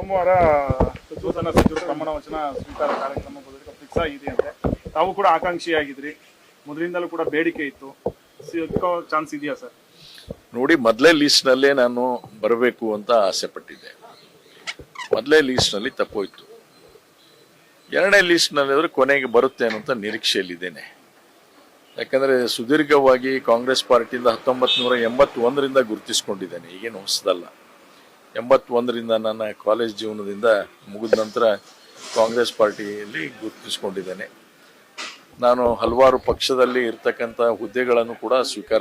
ಸೋಮವಾರ ನೂತನ ಸಚಿವರು ಪ್ರಮಾಣ ವಚನ ಸ್ವೀಕಾರ ಕಾರ್ಯಕ್ರಮ ಫಿಕ್ಸ್ ಆಗಿದೆ ಅಂತೆ. ತಾವು ಕೂಡ ಆಕಾಂಕ್ಷಿಯಾಗಿದ್ರಿ, ಮೊದಲಿಂದಲೂ ಕೂಡ ಬೇಡಿಕೆ ಇತ್ತು, ಸಿಕ್ಕೋ ಚಾನ್ಸ್ ಇದೆಯಾ ಸರ್? ನೋಡಿ, ಮೊದಲೇ ಲೀಸ್ಟ್ನಲ್ಲೇ ನಾನು ಬರಬೇಕು ಅಂತ ಆಸೆ ಪಟ್ಟಿದ್ದೆ. ಮೊದಲೇ ಲೀಸ್ಟ್ನಲ್ಲಿ ತಪ್ಪೋಯ್ತು. ಎರಡನೇ ಲೀಸ್ಟ್ನಲ್ಲಿ ಆದರೆ ಕೊನೆಗೆ ಬರುತ್ತೆ ಅನ್ನೋಂಥ ನಿರೀಕ್ಷೆಯಲ್ಲಿದ್ದೇನೆ. ಯಾಕಂದರೆ ಸುದೀರ್ಘವಾಗಿ ಕಾಂಗ್ರೆಸ್ ಪಾರ್ಟಿಯಿಂದ 1981ರಿಂದ ಗುರುತಿಸ್ಕೊಂಡಿದ್ದೇನೆ, ಈಗೇನು ಹೊಸದಲ್ಲ. 81ರಿಂದ ನನ್ನ ಕಾಲೇಜ್ ಜೀವನದಿಂದ ಮುಗಿದ ನಂತರ ಕಾಂಗ್ರೆಸ್ ಪಾರ್ಟಿಯಲ್ಲಿ ಗುರುತಿಸ್ಕೊಂಡಿದ್ದೇನೆ. ನಾನು ಹಲವಾರು ಪಕ್ಷದಲ್ಲಿ ಇರ್ತಕ್ಕಂಥ ಹುದ್ದೆಗಳನ್ನು ಕೂಡ ಸ್ವೀಕಾರ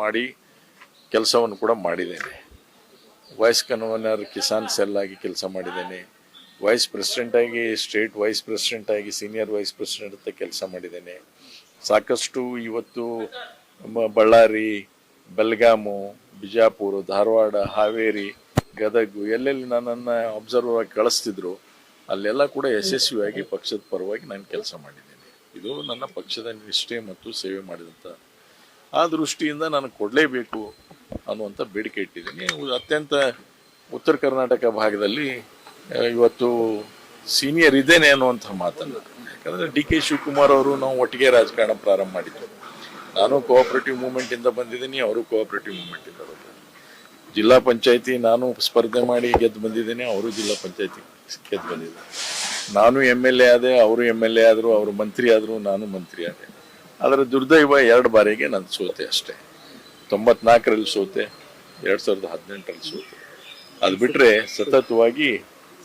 ಮಾಡಿ ಕೆಲಸವನ್ನು ಕೂಡ ಮಾಡಿದ್ದೇನೆ. ವೈಸ್ ಕನ್ವೀನರ್ ಕಿಸಾನ್ ಸೆಲ್ ಆಗಿ ಕೆಲಸ ಮಾಡಿದ್ದೇನೆ. ವೈಸ್ ಪ್ರೆಸಿಡೆಂಟ್ ಆಗಿ, ಸ್ಟೇಟ್ ವೈಸ್ ಪ್ರೆಸಿಡೆಂಟ್ ಆಗಿ, ಸೀನಿಯರ್ ವೈಸ್ ಪ್ರೆಸಿಡೆಂಟ್ ಅಂತ ಕೆಲಸ ಮಾಡಿದ್ದೇನೆ. ಸಾಕಷ್ಟು ಇವತ್ತು ಬಳ್ಳಾರಿ, ಬೆಳಗಾಮು, ಬಿಜಾಪುರ, ಧಾರವಾಡ, ಹಾವೇರಿ, ಗದಗು ಎಲ್ಲೆಲ್ಲಿ ನನ್ನನ್ನು ಅಬ್ಸರ್ವರ್ ಆಗಿ ಕಳಿಸ್ತಿದ್ರು ಅಲ್ಲೆಲ್ಲ ಕೂಡ ಯಶಸ್ವಿಯಾಗಿ ಪಕ್ಷದ ಪರವಾಗಿ ನಾನು ಕೆಲಸ ಮಾಡಿದ್ದೇನೆ. ಇದು ನನ್ನ ಪಕ್ಷದ ನಿಷ್ಠೆ ಮತ್ತು ಸೇವೆ ಮಾಡಿದಂಥ ಆ ದೃಷ್ಟಿಯಿಂದ ನಾನು ಕೊಡಲೇಬೇಕು ಅನ್ನುವಂಥ ಬೇಡಿಕೆ ಇಟ್ಟಿದ್ದೀನಿ. ಅತ್ಯಂತ ಉತ್ತರ ಕರ್ನಾಟಕ ಭಾಗದಲ್ಲಿ ಇವತ್ತು ಸೀನಿಯರ್ ಇದ್ದೇನೆ ಅನ್ನುವಂಥ ಮಾತನ್ನು, ಯಾಕಂದರೆ ಡಿ ಕೆ ಶಿವಕುಮಾರ್ ಅವರು ನಾವು ಒಟ್ಟಿಗೆ ರಾಜಕಾರಣ ಪ್ರಾರಂಭ ಮಾಡಿದ್ದು. ನಾನು ಕೋಆಪರೇಟಿವ್ ಮೂವ್ಮೆಂಟಿಂದ ಬಂದಿದ್ದೀನಿ, ಅವರು ಕೋಆಪರೇಟಿವ್ ಮೂವ್ಮೆಂಟಿಂದ ಬಂದಿದ್ದಾರೆ. ಜಿಲ್ಲಾ ಪಂಚಾಯತಿ ನಾನು ಸ್ಪರ್ಧೆ ಮಾಡಿ ಗೆದ್ದು ಬಂದಿದ್ದೇನೆ, ಅವರು ಜಿಲ್ಲಾ ಪಂಚಾಯತಿ ಗೆದ್ದು ಬಂದಿದ್ದಾರೆ. ನಾನು MLA ಆದೆ, ಅವರು MLA ಆದರು, ಅವರು ಮಂತ್ರಿ ಆದರು, ನಾನು ಮಂತ್ರಿ ಆದೆ. ಅದರ ದುರ್ದೈವ 2 ಬಾರಿಗೆ ನಾನು ಸೋತೆ ಅಷ್ಟೇ. 94ರಲ್ಲಿ ಸೋತೆ, 2018ರಲ್ಲಿ ಸೋತೆ. ಅದು ಬಿಟ್ಟರೆ ಸತತವಾಗಿ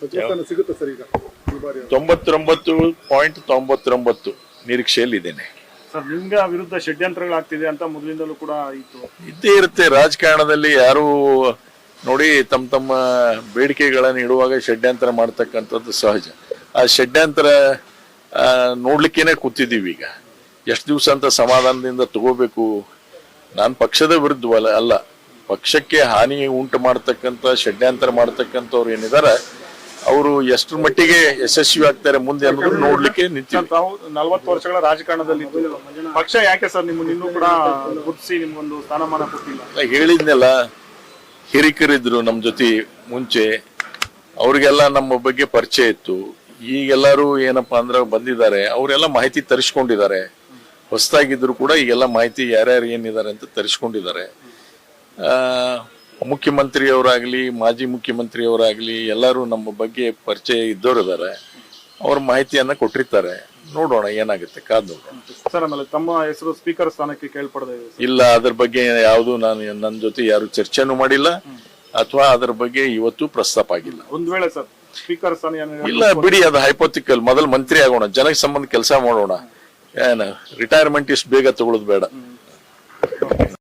99.99 ನಿರೀಕ್ಷೆಯಲ್ಲಿದ್ದೇನೆ. ಸರ್, ನಿಮ್ಗೆ ವಿರುದ್ಧ ಷಡ್ಯಂತ್ರಗಳಾಗ್ತಿದೆ ಅಂತ ಮೊದಲಿಂದಲೂ ಕೂಡ ಇದ್ದೇ ಇರುತ್ತೆ ರಾಜಕಾರಣದಲ್ಲಿ. ಯಾರು ನೋಡಿ ತಮ್ಮ ಬೇಡಿಕೆಗಳನ್ನು ಇಡುವಾಗ ಷಡ್ಯಂತ್ರ ಮಾಡ್ತಕ್ಕಂಥದ್ದು ಸಹಜ. ಆ ಷಡ್ಯಂತ್ರ ನೋಡ್ಲಿಕ್ಕೇನೆ ಕೂತಿದ್ದೀವಿ. ಈಗ ಎಷ್ಟು ದಿವಸ ಅಂತ ಸಮಾಧಾನದಿಂದ ತಗೋಬೇಕು? ನಾನು ಪಕ್ಷದ ವಿರುದ್ಧವಲ್ಲ ಅಲ್ಲ, ಪಕ್ಷಕ್ಕೆ ಹಾನಿ ಉಂಟು ಮಾಡ್ತಕ್ಕಂಥ ಷಡ್ಯಂತ್ರ ಮಾಡ್ತಕ್ಕಂಥವ್ರು ಏನಿದ್ದಾರೆ ಅವರು ಎಷ್ಟರ ಮಟ್ಟಿಗೆ ಯಶಸ್ವಿ ಆಗ್ತಾರೆ ಮುಂದೆ ಅನ್ನೋದು ನೋಡ್ಲಿಕ್ಕೆ ನಿಂತಿವಿ. ತಾವು 40 ವರ್ಷಗಳ ರಾಜಕಾರಣದಲ್ಲಿ ಪಕ್ಷ ಯಾಕೆ ಸರ್ ನಿಮ್ಮನ್ನು ಇನ್ನೂ ಕೂಡ ಗುರುತಿಸಿ ನಿಮ್ಗೊಂದು ಸ್ಥಾನಮಾನ ಕೊಟ್ಟಿಲ್ಲ? ಹೇಳಿದ್ನೆಲ್ಲ, ಹಿರಿಕರಿದ್ರು ನಮ್ಮ ಜೊತೆ ಮುಂಚೆ, ಅವ್ರಿಗೆಲ್ಲ ನಮ್ಮ ಬಗ್ಗೆ ಪರಿಚಯ ಇತ್ತು. ಈಗೆಲ್ಲರೂ ಏನಪ್ಪಾ ಅಂದ್ರೆ ಬಂದಿದ್ದಾರೆ, ಅವರೆಲ್ಲ ಮಾಹಿತಿ ತರಿಸ್ಕೊಂಡಿದ್ದಾರೆ. ಹೊಸದಾಗಿದ್ರು ಕೂಡ ಈಗೆಲ್ಲ ಮಾಹಿತಿ ಯಾರ್ಯಾರು ಏನಿದ್ದಾರೆ ಅಂತ ತರಿಸ್ಕೊಂಡಿದ್ದಾರೆ. ಮುಖ್ಯಮಂತ್ರಿಯವರಾಗ್ಲಿ, ಮಾಜಿ ಮುಖ್ಯಮಂತ್ರಿಯವರಾಗ್ಲಿ ಎಲ್ಲರೂ ನಮ್ಮ ಬಗ್ಗೆ ಪರಿಚಯ ಇದ್ದವರಿದ್ದಾರೆ. ಅವ್ರ ಮಾಹಿತಿಯನ್ನ ಕೊಟ್ಟಿರ್ತಾರೆ. ನೋಡೋಣ ಏನಾಗುತ್ತೆ, ಕಾದ್ ನೋಡೋಣ. ಸರ್, ಆಮೇಲೆ ತಮ್ಮ ಹೆಸರು ಸ್ಪೀಕರ್ ಸ್ಥಾನಕ್ಕೆ ಕೇಳ್ಪಡದೆ ಇಲ್ಲ, ಅದ್ರ ಬಗ್ಗೆ ಯಾವುದು ನಾನು ನನ್ನ ಜೊತೆ ಯಾರು ಚರ್ಚೆನೂ ಮಾಡಿಲ್ಲ ಅಥವಾ ಅದ್ರ ಬಗ್ಗೆ ಇವತ್ತು ಪ್ರಸ್ತಾಪ ಆಗಿಲ್ಲ. ಒಂದ್ ವೇಳೆ ಸರ್ ಸ್ಪೀಕರ್ ಸ್ಥಾನ ಇಲ್ಲ ಬಿಡಿ, ಅದು ಹೈಪೋಥಿಕಲ್. ಮೊದಲು ಮಂತ್ರಿ ಆಗೋಣ, ಜನಕ್ಕೆ ಸಂಬಂಧ ಕೆಲಸ ಮಾಡೋಣ. ಏನ ರಿಟೈರ್ಮೆಂಟ್ ಇಷ್ಟು ಬೇಗ ತಗೊಳ್ಳೋದು ಬೇಡ.